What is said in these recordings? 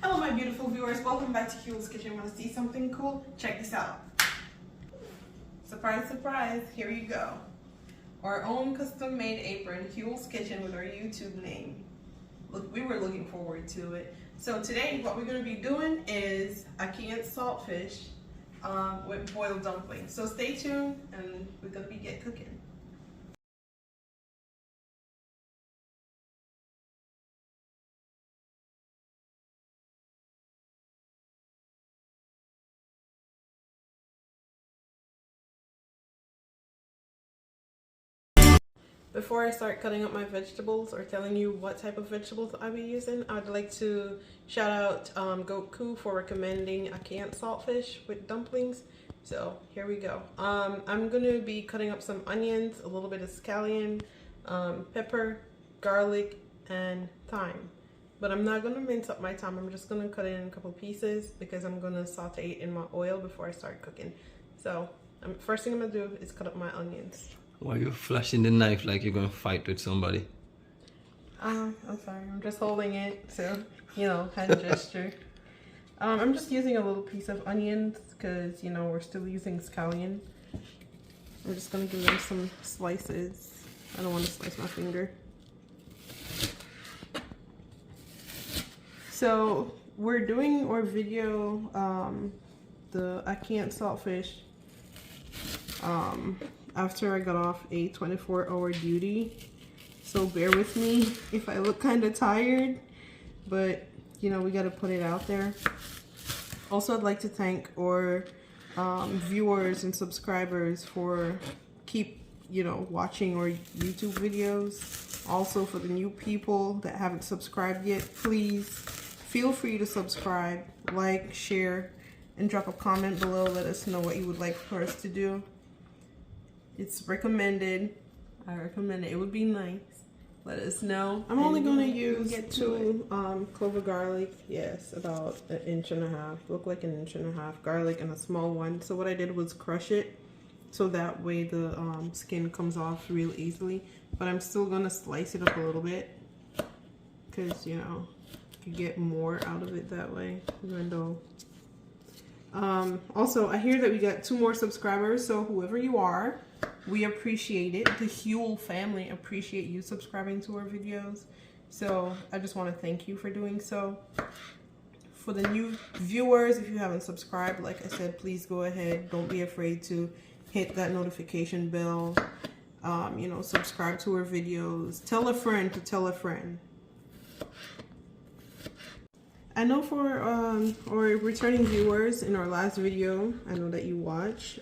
Hello my beautiful viewers, welcome back to Huel's Kitchen. Want to see something cool? Check this out. Surprise, surprise, here you go. Our own custom made apron, Huel's Kitchen, with our YouTube name. Look, we were looking forward to it. So today what we're going to be doing is Ackee and saltfish with boiled dumplings. So stay tuned and we're going to get cooking. Before I start cutting up my vegetables or telling you what type of vegetables I'll be using, I'd like to shout out Goat Coo for recommending Ackee and saltfish with dumplings. So here we go. I'm going to be cutting up some onions, a little bit of scallion, pepper, garlic, and thyme. But I'm not going to mince up my thyme. I'm just going to cut it in a couple pieces because I'm going to saute it in my oil before I start cooking. So first thing I'm going to do is cut up my onions. Why are you flashing the knife like you're gonna fight with somebody? I'm sorry, I'm just holding it, so, you know, hand gesture. I'm just using a little piece of onions because, you know, we're still using scallion. I'm just gonna give them some slices. I don't want to slice my finger. So, we're doing our video, the Ackee and saltfish, after I got off a 24-hour duty, so bear with me if I look kind of tired, but you know, we got to put it out there. Also, I'd like to thank our viewers and subscribers for watching our YouTube videos. Also, for the new people that haven't subscribed yet, please feel free to subscribe, like, share, and drop a comment below. Let us know what you would like for us to do. It's recommended. I recommend it. It would be nice. Let us know. I'm only going to use two clove of garlic. Yes, about 1.5 inches. Look like 1.5 inches garlic, and a small one. So what I did was crush it, so that way the skin comes off real easily. But I'm still going to slice it up a little bit because, you know, you get more out of it that way, even though. Also, I hear that we got 2 more subscribers, so whoever you are, we appreciate it. The Huel family appreciate you subscribing to our videos. So I just want to thank you for doing so. For the new viewers, if you haven't subscribed, like I said, please go ahead. Don't be afraid to hit that notification bell. You know, subscribe to our videos. Tell a friend to tell a friend. I know for our returning viewers in our last video, I know that you watch.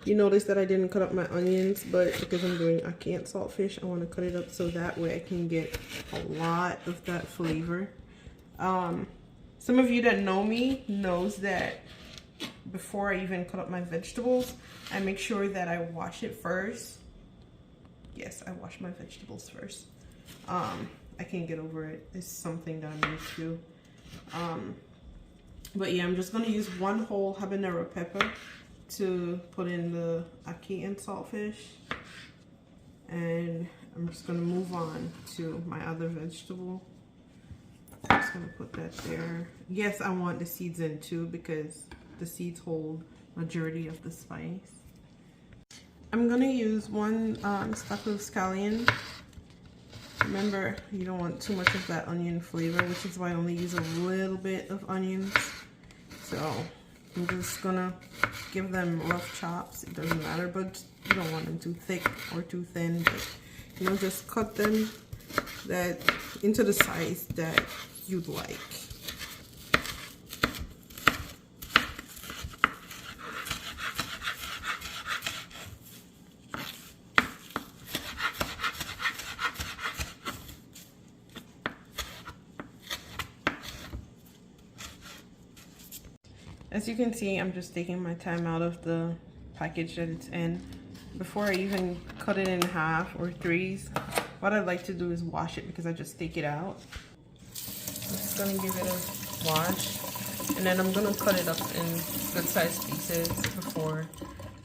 You noticed that I didn't cut up my onions, but because I'm doing Ackee and saltfish, I want to cut it up so that way I can get a lot of that flavor. Some of you that know me knows that before I even cut up my vegetables, I make sure that I wash it first. Yes, I wash my vegetables first. I can't get over it. It's something that I'm used to. But yeah, I'm just going to use 1 whole habanero pepper to put in the Ackee and saltfish, and I'm just going to move on to my other vegetable. I'm just going to put that there. Yes, I want the seeds in too because the seeds hold majority of the spice. I'm going to use 1 stalk of scallion. Remember, you don't want too much of that onion flavor, which is why I only use a little bit of onions. So I'm just gonna give them rough chops. It doesn't matter, but you don't want them too thick or too thin. But you know, just cut them into the size that you'd like. As you can see, I'm just taking my time out of the package that it's in. Before I even cut it in half or 3s, what I'd like to do is wash it because I just take it out. I'm just gonna give it a wash, and then I'm gonna cut it up in good sized pieces before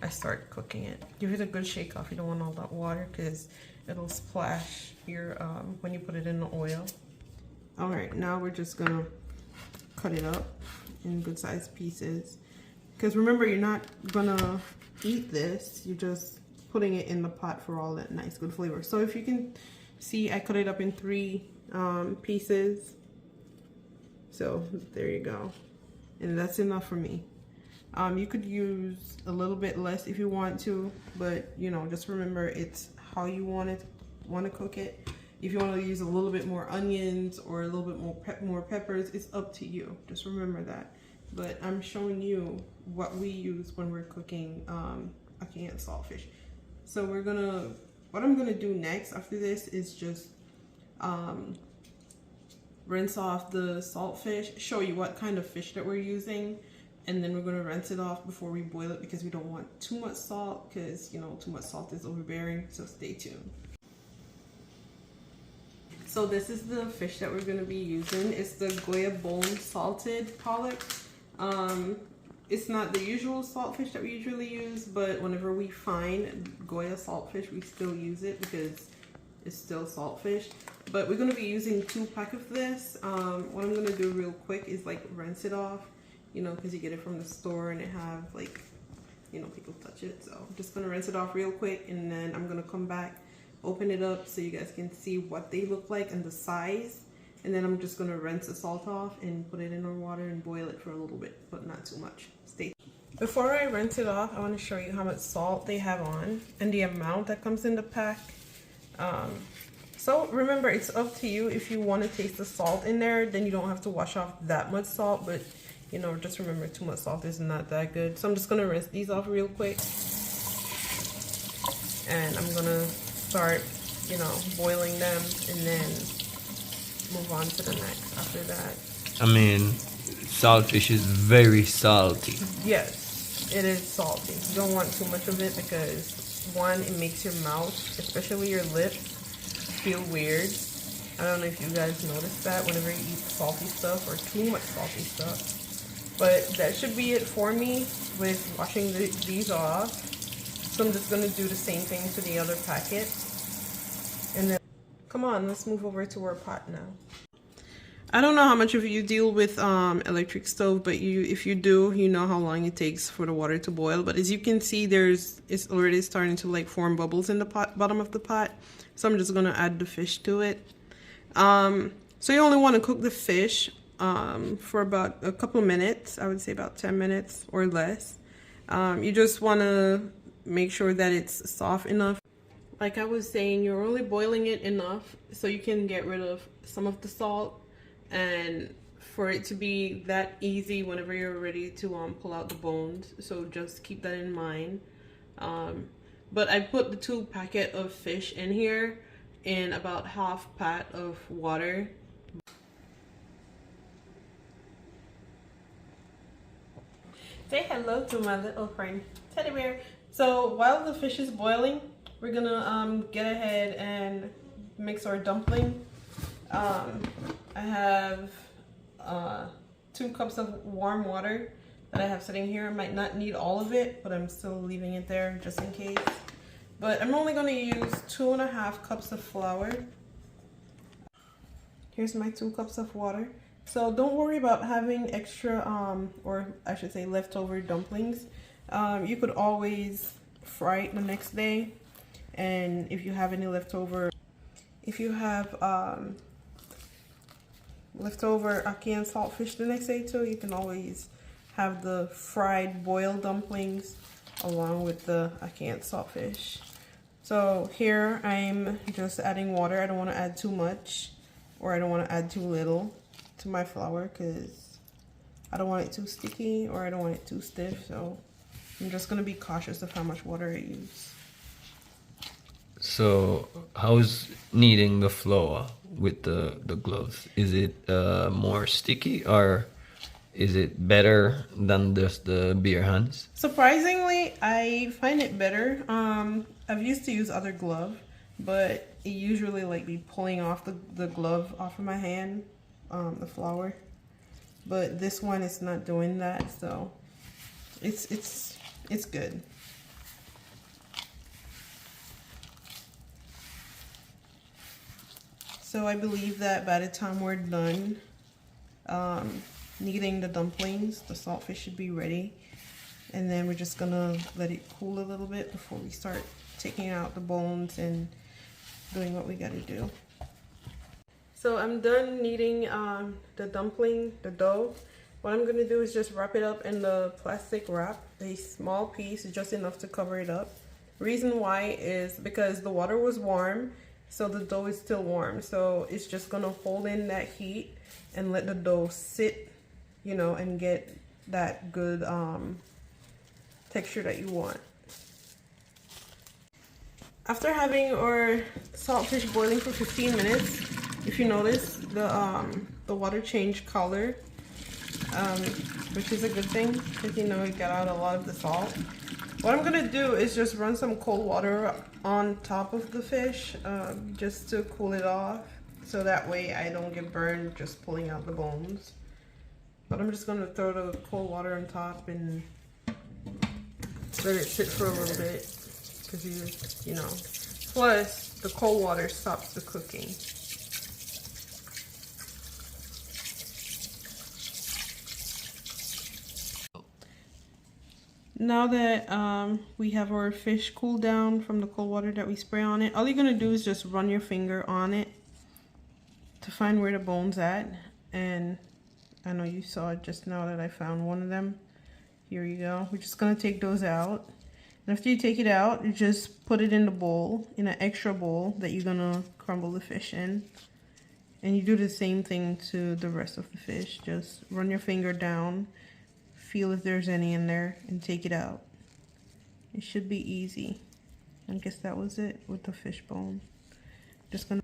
I start cooking it. Give it a good shake off. You don't want all that water because it'll splash your when you put it in the oil. All right, now we're just gonna cut it up in good sized pieces. Because remember, you're not gonna eat this, you're just putting it in the pot for all that nice good flavor. So if you can see, I cut it up in 3 pieces. So there you go. And that's enough for me. You could use a little bit less if you want to, but you know, just remember it's how you want to cook it. If you want to use a little bit more onions or a little bit more peppers, it's up to you. Just remember that. But I'm showing you what we use when we're cooking ackee and saltfish. So what I'm gonna do next after this is just rinse off the saltfish, show you what kind of fish that we're using, and then we're gonna rinse it off before we boil it because we don't want too much salt, because you know too much salt is overbearing. So stay tuned. So this is the fish that we're gonna be using. It's the Goya bone salted pollock. It's not the usual saltfish that we usually use, but whenever we find Goya saltfish, we still use it because it's still saltfish. But we're gonna be using 2 packs of this. What I'm gonna do real quick is like rinse it off, you know, because you get it from the store and it have like, you know, people touch it. So I'm just gonna rinse it off real quick, and then I'm gonna come back, open it up so you guys can see what they look like and the size. And then I'm just gonna rinse the salt off and put it in our water and boil it for a little bit, but not too much. Stay. Before I rinse it off, I want to show you how much salt they have on and the amount that comes in the pack. So remember, it's up to you. If you want to taste the salt in there, then you don't have to wash off that much salt, but you know, just remember too much salt is not that good. So I'm just gonna rinse these off real quick, and I'm gonna start, you know, boiling them and then move on to the next after that. I mean, saltfish is very salty. Yes, it is salty. You don't want too much of it because one, it makes your mouth, especially your lips, feel weird. I don't know if you guys notice that whenever you eat salty stuff or too much salty stuff. But that should be it for me with washing these off. So I'm just going to do the same thing to the other packet. And then, come on, let's move over to our pot now. I don't know how much of you deal with electric stove, but if you do, you know how long it takes for the water to boil. But as you can see, it's already starting to like form bubbles in the bottom of the pot. So I'm just gonna add the fish to it. So you only want to cook the fish for about a couple minutes. I would say about 10 minutes or less. You just want to make sure that it's soft enough. Like I was saying, you're only boiling it enough so you can get rid of some of the salt, and for it to be that easy whenever you're ready to pull out the bones. So just keep that in mind. But I put the 2 packets of fish in here in about half pot of water. Say hello to my little friend teddy bear. So while the fish is boiling, we're gonna get ahead and mix our dumpling. I have 2 cups of warm water that I have sitting here. I might not need all of it, but I'm still leaving it there just in case. But I'm only gonna use 2.5 cups of flour. Here's my 2 cups of water. So don't worry about having extra, or I should say leftover dumplings. You could always fry it the next day. And if you have any leftover, leftover ackee and saltfish the next day too, you can always have the fried boiled dumplings along with the ackee and saltfish. So here I'm just adding water. I don't want to add too much, or I don't want to add too little to my flour because I don't want it too sticky or I don't want it too stiff. So I'm just going to be cautious of how much water I use. So how's kneading the flour with the gloves? Is it more sticky, or is it better than just the bare hands? Surprisingly, I find it better. I've used to use other glove, but it usually like be pulling off the glove off of my hand, the flour. But this one is not doing that, so it's good. So I believe that by the time we're done kneading the dumplings, the saltfish should be ready. And then we're just gonna let it cool a little bit before we start taking out the bones and doing what we gotta do. So I'm done kneading the dumpling, the dough. What I'm gonna do is just wrap it up in the plastic wrap, a small piece, just enough to cover it up. Reason why is because the water was warm, so the dough is still warm. So it's just gonna hold in that heat and let the dough sit, you know, and get that good texture that you want. After having our saltfish boiling for 15 minutes, if you notice, the water changed color, which is a good thing because, you know, it got out a lot of the salt. What I'm gonna do is just run some cold water on top of the fish just to cool it off, so that way I don't get burned just pulling out the bones. But I'm just gonna throw the cold water on top and let it sit for a little bit because you know. Plus, the cold water stops the cooking. Now that we have our fish cooled down from the cold water that we spray on it, all you're gonna do is just run your finger on it to find where the bone's at. And I know you saw it just now that I found one of them. Here you go. We're just gonna take those out. And after you take it out, you just put it in the bowl, in an extra bowl that you're gonna crumble the fish in. And you do the same thing to the rest of the fish. Just run your finger down, feel if there's any in there, and take it out. It should be easy. I guess that was it with the fish bone. Just gonna.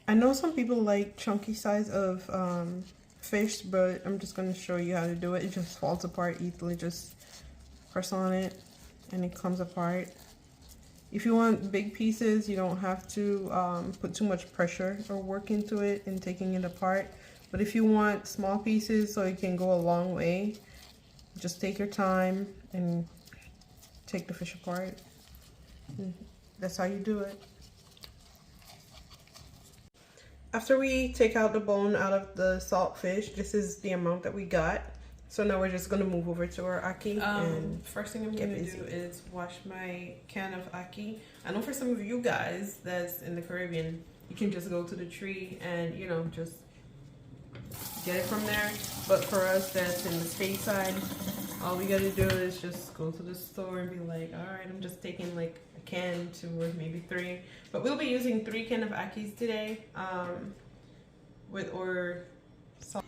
I know some people like chunky size of fish, but I'm just gonna show you how to do it. It just falls apart easily. Just press on it and it comes apart. If you want big pieces, you don't have to put too much pressure or work into it in taking it apart. But if you want small pieces so it can go a long way, just take your time and take the fish apart. And that's how you do it. After we take out the bone out of the salt fish, this is the amount that we got. So now we're just gonna move over to our ackee. And first thing I'm gonna do is wash my can of ackee. I know for some of you guys that's in the Caribbean, you can just go to the tree and, you know, just get it from there. But for us that's in the stateside, all we gotta do is just go to the store and be like, all right, I'm just taking like a can, 2 or maybe 3. But we'll be using 3 cans of ackees today with our salt.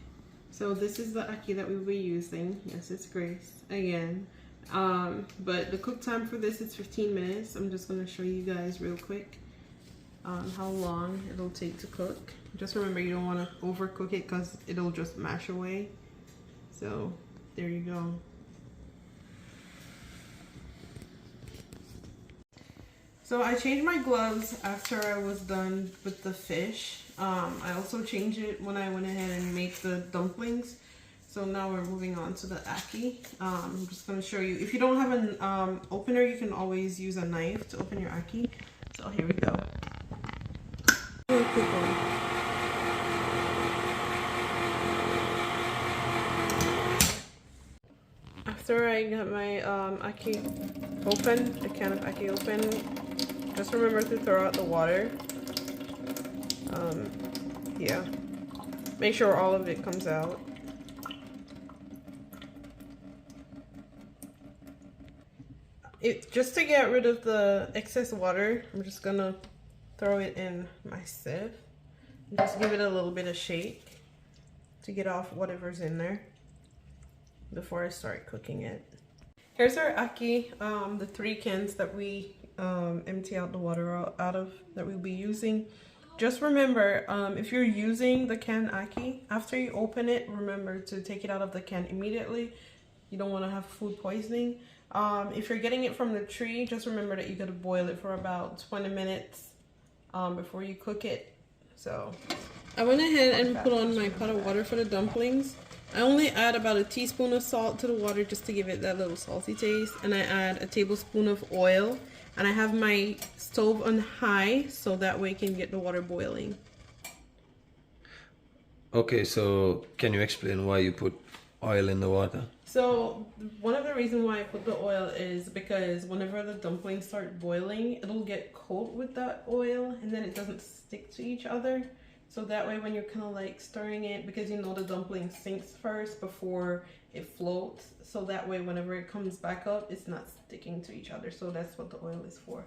So this is the ackee that we'll be using. Yes, it's Grace again. But the cook time for this is 15 minutes. I'm just gonna show you guys real quick how long it'll take to cook. Just remember, you don't want to overcook it because it'll just mash away. So there you go. So I changed my gloves after I was done with the fish. I also changed it when I went ahead and made the dumplings. So now we're moving on to the ackee. I'm just going to show you. If you don't have an opener, you can always use a knife to open your ackee. So here we go. Really quick one. After I got my ackee open, the can of ackee open, just remember to throw out the water. Yeah, make sure all of it comes out. Just to get rid of the excess water, I'm just gonna throw it in my sieve and just give it a little bit of shake to get off whatever's in there before I start cooking it. Here's our ackee, the 3 cans that we empty out the water out of that we'll be using. Just remember, if you're using the canned ackee, after you open it, remember to take it out of the can immediately. You don't want to have food poisoning. If you're getting it from the tree, just remember that you got to boil it for about 20 minutes before you cook it. So I went ahead and put on my pot of water for the dumplings. I only add about a teaspoon of salt to the water just to give it that little salty taste, and I add a tablespoon of oil. And I have my stove on high so that way I can get the water boiling. Okay, so can you explain why you put oil in the water? So one of the reasons why I put the oil is because whenever the dumplings start boiling, it'll get coated with that oil and then it doesn't stick to each other. So that way when you're kind of like stirring it, because you know the dumpling sinks first before it floats. So that way whenever it comes back up, it's not sticking to each other. So that's what the oil is for.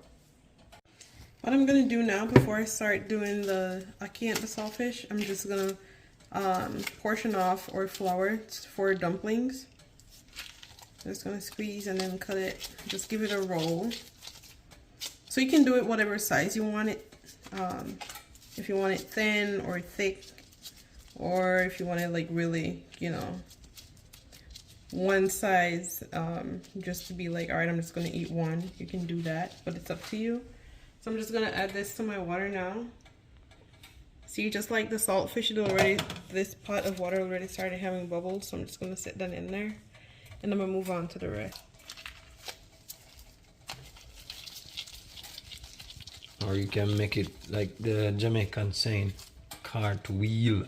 What I'm gonna do now before I start doing the ackee and the saltfish, I'm just gonna portion off or flour for dumplings. Just gonna squeeze and then cut it. Just give it a roll. So you can do it whatever size you want it. If you want it thin or thick, or if you want it like really, you know, one size, just to be like, all right, I'm just gonna eat one. You can do that, but it's up to you. So I'm just gonna add this to my water now. See, just like the saltfish, this pot of water already started having bubbles. So I'm just gonna set that in there. And I'm gonna move on to the rest. Or you can make it like the Jamaican saying, cartwheel.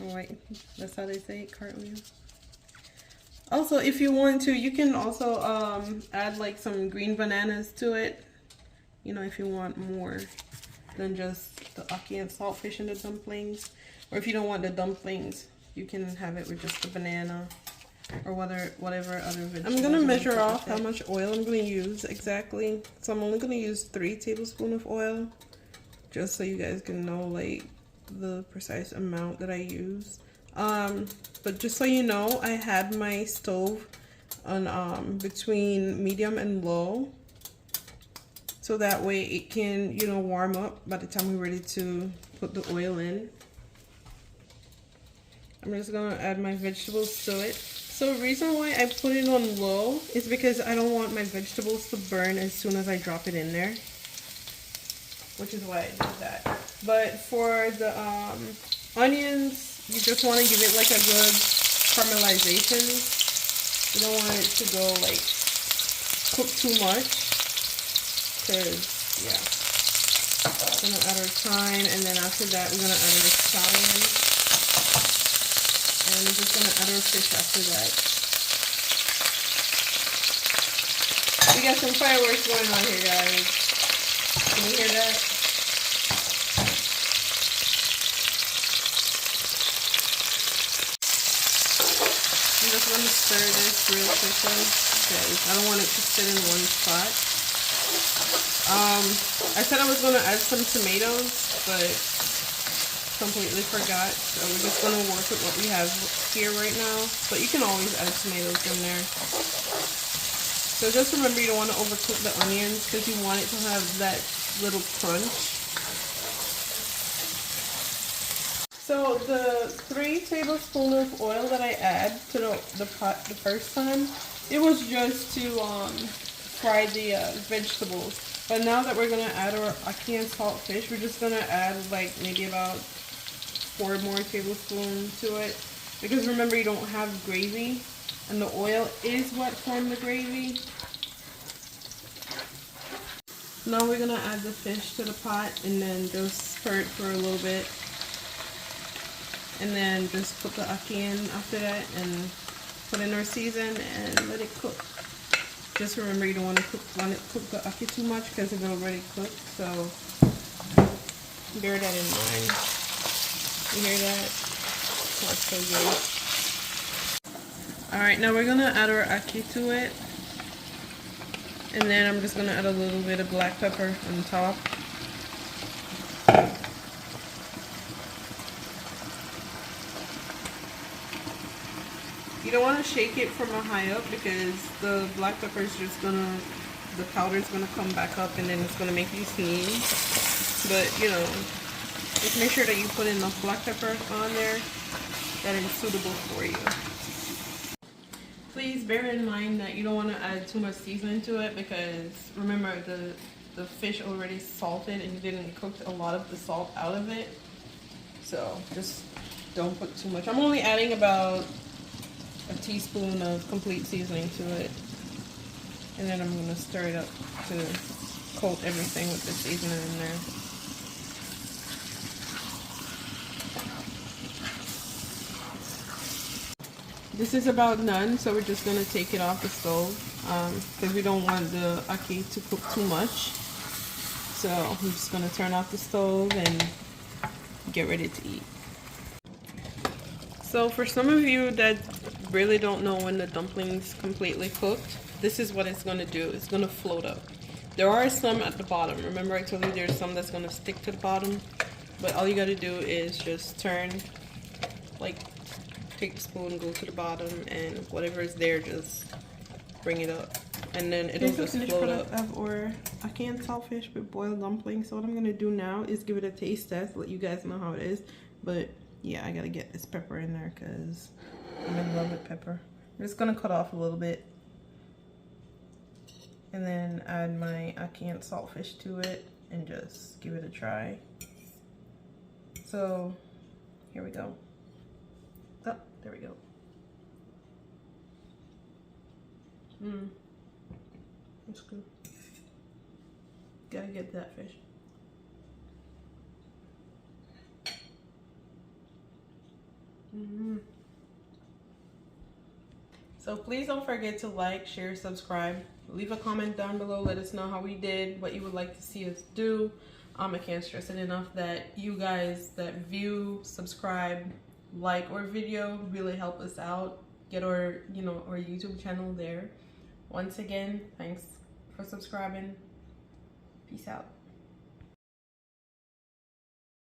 Alright, that's how they say it, cartwheel. Also, if you want to, you can also add like some green bananas to it. You know, if you want more than just the ackee and saltfish in the dumplings. Or if you don't want the dumplings, you can have it with just the banana. Or whatever other vegetables. I'm gonna measure off how much oil I'm gonna use exactly. So I'm only gonna use 3 tablespoons of oil, just so you guys can know like the precise amount that I use. But just so you know, I had my stove on between medium and low, so that way it can, you know, warm up by the time we're ready to put the oil in. I'm just gonna add my vegetables to it. So the reason why I put it on low is because I don't want my vegetables to burn as soon as I drop it in there, which is why I did that. But for the onions, you just want to give it like a good caramelization. You don't want it to go like cook too much, because yeah, we're gonna add our thyme, and then after that we're gonna add our scallion. And we're just gonna add our fish after that. We got some fireworks going on here, guys. Can you hear that? I'm just gonna stir this real quickly because I don't want it to sit in one spot. I said I was gonna add some tomatoes, but completely forgot, so we're just gonna work with what we have here right now, but you can always add tomatoes in there. So just remember, you don't want to overcook the onions because you want it to have that little crunch. So the 3 tablespoons of oil that I add to the pot the first time, it was just to fry the vegetables. But now that we're gonna add our ackee and saltfish, we're just gonna add like maybe about 4 more tablespoons to it, because remember, you don't have gravy and the oil is what formed the gravy. Now we're gonna add the fish to the pot and then just stir it for a little bit, and then just put the ackee in after that and put in our season and let it cook. Just remember, you don't want to cook the ackee too much because it's already cooked, so bear that in mind. You hear that? That's so good. Alright, now we're gonna add our ackee to it. And then I'm just gonna add a little bit of black pepper on top. You don't want to shake it from a high up because the black pepper is just gonna, the powder is gonna come back up and then it's gonna make you sneeze. But you know, just make sure that you put enough black pepper on there that is suitable for you. Please bear in mind that you don't want to add too much seasoning to it, because remember, the fish already salted and you didn't cook a lot of the salt out of it. So just don't put too much. I'm only adding about a teaspoon of complete seasoning to it. And then I'm going to stir it up to coat everything with the seasoning in there. This is about done, so we're just gonna take it off the stove because we don't want the ackee to cook too much. So I'm just gonna turn off the stove and get ready to eat. So for some of you that really don't know when the dumplings completely cooked, this is what it's gonna do. It's gonna float up. There are some at the bottom. Remember I told you there's some that's gonna stick to the bottom? But all you gotta do is just turn, like take the spoon, go to the bottom, and whatever is there, just bring it up. And then it'll just float up. Of our ackee and saltfish with boiled dumplings. So what I'm gonna do now is give it a taste test, let you guys know how it is. But yeah, I gotta get this pepper in there because I'm in love with pepper. I'm just gonna cut off a little bit and then add my ackee and saltfish to it and just give it a try. So here we go. Oh, there we go. That's good. Gotta get that fish. So please don't forget to like, share, subscribe. Leave a comment down below. Let us know how we did, what you would like to see us do. I can't stress it enough that you guys that view, subscribe, like our video really help us out. Get our, our YouTube channel there. Once again, thanks for subscribing. Peace out.